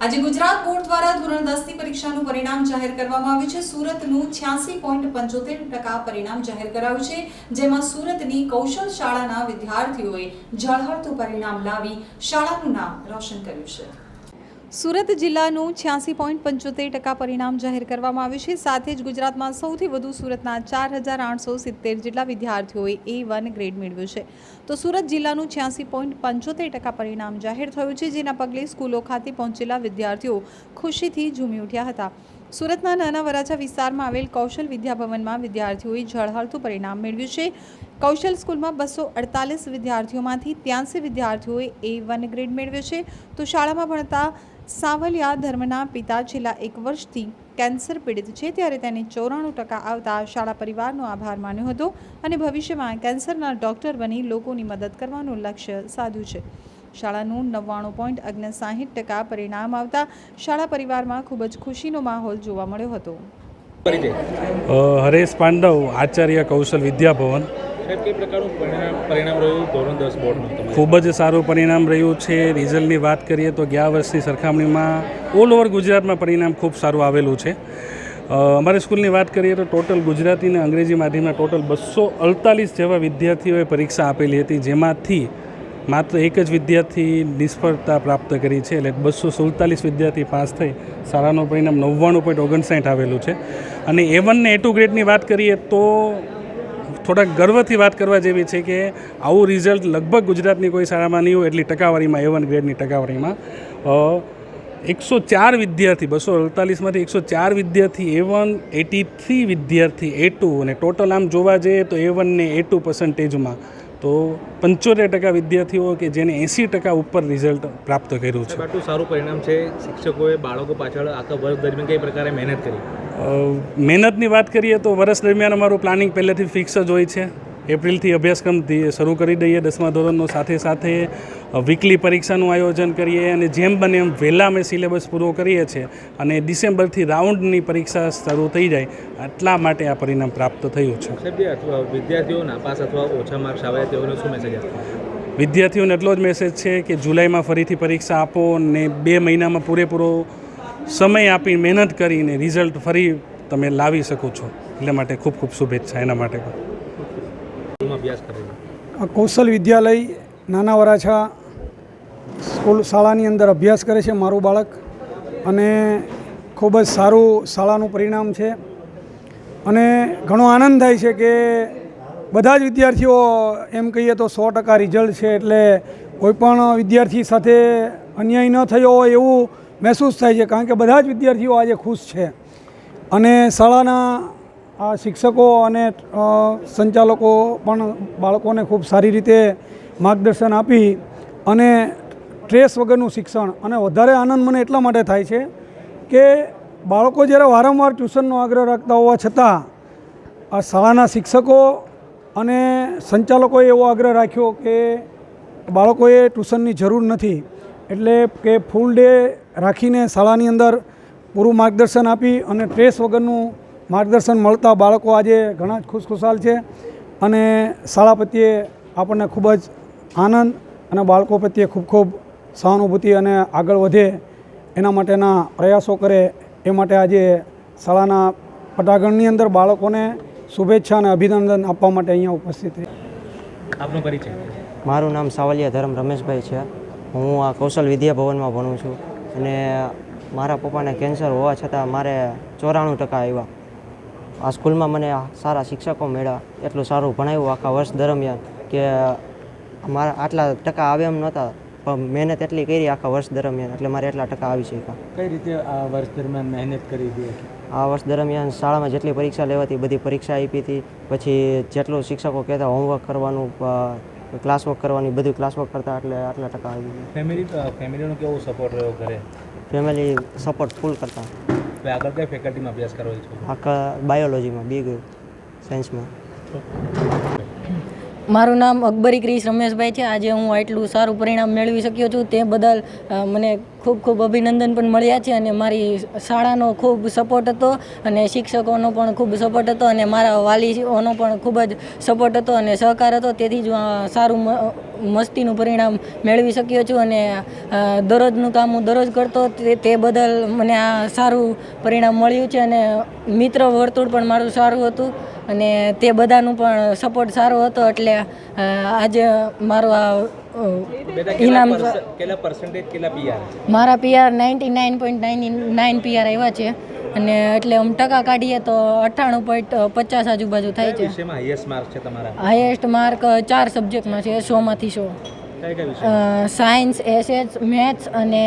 આજે ગુજરાત બોર્ડ દ્વારા ધોરણ 10 ની પરીક્ષાનું પરિણામ જાહેર કરવામાં આવ્યું છે। સુરતનું 86.75% પરિણામ જાહેર કરાયું છે, જેમાં સુરતની કૌશલ શાળાના વિદ્યાર્થીઓએ ઝળહળતું પરિણામ લાવી શાળાનું નામ રોશન કર્યું છે। સુરત જિલ્લાનું 86.75% પરિણામ જાહેર કરવામાં આવ્યું છે। સાથે જ ગુજરાતમાં સૌથી વધુ સુરતના 4870 જેટલા વિદ્યાર્થીઓએ A1 ગ્રેડ મેળવ્યો છે। તો સુરત જિલ્લાનું 86.75% પરિણામ જાહેર થયું છે, જેના પગલે સ્કૂલો ખાતે પહોંચેલા વિદ્યાર્થીઓ ખુશીથી ઝૂમી ઉઠ્યા હતા। સુરતના નાના વરાછા વિસ્તારમાં આવેલ કૌશલ વિદ્યાભવનમાં વિદ્યાર્થીઓએ ઝળહળતું પરિણામ મેળવ્યું છે। કૌશલ સ્કૂલમાં 248 વિદ્યાર્થીઓમાંથી 83 વિદ્યાર્થીઓએ A1 ગ્રેડ મેળવ્યો છે। તો શાળામાં ભણતા સાવલિયા ધર્મના પિતા છેલ્લા 1 વર્ષથી કેન્સર પીડિત છે, ત્યારે તેને 94% આવતા શાળા પરિવારનો આભાર માન્યો હતો અને ભવિષ્યમાં કેન્સરના ડૉક્ટર બની લોકોની મદદ કરવાનું લક્ષ્ય સાધ્યું છે। શાળાનું 99.59% પરિણામ આવતા શાળા પરિવારમાં ખૂબ જ ખુશીનો માહોલ જોવા મળ્યો હતો। હરેશ પાંડવ, આચાર્ય કૌશલ વિદ્યાભવન। ખૂબ જ સારું પરિણામ રહ્યું છે। રિઝલ્ટની વાત કરીએ તો ગયા વર્ષની સરખામણીમાં ઓલ ઓવર ગુજરાતમાં પરિણામ ખૂબ સારું આવેલું છે। અમારી સ્કૂલની વાત કરીએ તો ટોટલ ગુજરાતી અને અંગ્રેજી માધ્યમના ટોટલ 248 જેવા વિદ્યાર્થીઓએ પરીક્ષા આપેલી હતી, જેમાંથી માત્ર એક જ વિદ્યાર્થી નિષ્ફળતા પ્રાપ્ત કરી છે। એટલે 247 વિદ્યાર્થી પાસ થઈ શાળાનું પરિણામ 99.59 આવેલું છે। અને A1 ને A2 ગ્રેડની વાત કરીએ તો થોડાક ગર્વથી વાત કરવા જેવી છે કે આવું રિઝલ્ટ લગભગ ગુજરાતની કોઈ શાળામાં નહીં હોય એટલી ટકાવારીમાં A1 ગ્રેડની ટકાવારીમાં 104 વિદ્યાર્થી 248માંથી 104 વિદ્યાર્થી A1, 83 વિદ્યાર્થી A2 અને ટોટલ આમ જોવા જઈએ તો A1 ને A2 પર્સન્ટેજમાં તો 75% વિદ્યાર્થીઓ કે જેને 80% ઉપર રિઝલ્ટ પ્રાપ્ત કર્યું છે। આટલું સારું પરિણામ છે। શિક્ષકોએ બાળકો પાછળ આખા વર્ષ દરમિયાન કઈ પ્રકારે મહેનત કરી? મહેનતની વાત કરીએ તો વર્ષ દરમિયાન અમારું પ્લાનિંગ પહેલેથી ફિક્સ જ હોય છે। એપ્રિલથી અભ્યાસક્રમ શરૂ કરી દઈએ 10મા ધોરણનો, સાથે સાથે વીકલી પરીક્ષાનું આયોજન કરીએ અને જેમ બને એમ વહેલા અમે સિલેબસ પૂરો કરીએ છીએ અને ડિસેમ્બરથી રાઉન્ડની પરીક્ષા શરૂ થઈ જાય એટલા માટે આ પરિણામ પ્રાપ્ત થયું છે। વિદ્યાર્થીઓ નાપાસ અથવા ઓછા માર્ક્સ આવે તેઓને શું મેસેજ આપો? વિદ્યાર્થીઓને એટલો જ મેસેજ છે કે જુલાઈમાં ફરીથી પરીક્ષા આપો અને 2 મહિનામાં પૂરેપૂરો સમય આપી મહેનત કરીને રિઝલ્ટ ફરી તમે લાવી શકો છો। એટલા માટે ખૂબ ખૂબ શુભેચ્છા એના માટે। કૌશલ વિદ્યાલય નાના વરાછા સ્કૂલ શાળાની અંદર અભ્યાસ કરે છે મારું બાળક, અને ખૂબ જ સારું શાળાનું પરિણામ છે અને ઘણો આનંદ થાય છે કે બધા જ વિદ્યાર્થીઓ એમ કહીએ તો 100% રિઝલ્ટ છે, એટલે કોઈપણ વિદ્યાર્થી સાથે અન્યાય ન થયો હોય એવું મહેસૂસ થાય છે, કારણ કે બધા જ વિદ્યાર્થીઓ આજે ખુશ છે। અને શાળાના આ શિક્ષકો અને સંચાલકો પણ બાળકોને ખૂબ સારી રીતે માર્ગદર્શન આપી અને સ્ટ્રેસ વગરનું શિક્ષણ, અને વધારે આનંદ મને એટલા માટે થાય છે કે બાળકો જ્યારે વારંવાર ટ્યુશનનો આગ્રહ રાખતા હોવા છતાં આ શાળાના શિક્ષકો અને સંચાલકોએ એવો આગ્રહ રાખ્યો કે બાળકોએ ટ્યુશનની જરૂર નથી, એટલે કે ફૂલ ડે રાખીને શાળાની અંદર પૂરું માર્ગદર્શન આપી અને સ્ટ્રેસ વગરનું માર્ગદર્શન મળતા બાળકો આજે ઘણા જ ખુશખુશાલ છે અને શાળા પ્રત્યે આપણને ખૂબ જ આનંદ અને બાળકો પ્રત્યે ખૂબ ખૂબ સહાનુભૂતિ અને આગળ વધે એના માટેના પ્રયાસો કરે એ માટે આજે શાળાના પટાગણની અંદર બાળકોને શુભેચ્છા અને અભિનંદન આપવા માટે અહીંયા ઉપસ્થિત છે। આપનો પરિચય? મારું નામ સાવલિયા ધર્મ રમેશભાઈ છે। હું આ કૌશલ વિદ્યાભવનમાં ભણું છું અને મારા પપ્પાને કેન્સર હોવા છતાં મારે 94% આવ્યા। આ સ્કૂલમાં મને સારા શિક્ષકો મળ્યા, એટલું સારું ભણાવ્યું આખા વર્ષ દરમિયાન કે મારા આટલા ટકા આવે એમ નહોતા, પણ મહેનત એટલી કરી આખા વર્ષ દરમિયાન, એટલે મારે એટલા ટકા આવી શક્યા। કઈ રીતે આ વર્ષ દરમિયાન મહેનત કરી હતી? આ વર્ષ દરમિયાન શાળામાં જેટલી પરીક્ષા લેવાતી બધી પરીક્ષા આપી હતી, પછી જેટલું શિક્ષકો કહેતા હોમવર્ક કરવાનું, ક્લાસવર્ક કરવાની, બધું ક્લાસવર્ક કરતા, એટલે આટલા ટકા આવી। ફેમિલીનો કેવો સપોર્ટ રહ્યો ઘરે? ફેમિલી સપોર્ટ ફૂલ કરતા। આગળ કઈ ફેકલ્ટીમાં અભ્યાસ કરો છો? આખા બાયોલોજીમાં, બી સાયન્સમાં। મારું નામ અકબરી ક્રિશ રમેશભાઈ છે। આજે હું આટલું સારું પરિણામ મેળવી શક્યો છું તે બદલ મને ખૂબ ખૂબ અભિનંદન પણ મળ્યા છે અને મારી શાળાનો ખૂબ સપોર્ટ હતો અને શિક્ષકોનો પણ ખૂબ સપોર્ટ હતો અને મારા વાલીઓનો પણ ખૂબ જ સપોર્ટ હતો અને સહકાર હતો. તેથી જ હું આ સારું મસ્તીનું પરિણામ મેળવી શક્યો છું અને દરરોજનું કામ હું દરરોજ કરતો તે બદલ મને આ સારું પરિણામ મળ્યું છે અને મિત્ર વર્તુળ પણ મારું સારું હતું અને તે બધાનું પણ સપોર્ટ સારો હતો એટલે આજે મારું આ ઇનામ કેટલા પર્સન્ટેજ કેટલા પીઆર મારા પીઆર 99.99 પીઆર આવ્યા છે અને એટલે આમ ટકા કાઢીએ તો 98.50 આજુબાજુ થાય છે. વિષયમાં હાઈએસ્ટ માર્ક છે તમારા? હાઈએસ્ટ માર્ક 4 સબ્જેક્ટમાં છે 100માંથી 100. કઈ કઈ વિષય? સાયન્સ, એસએચ, મેથ્સ અને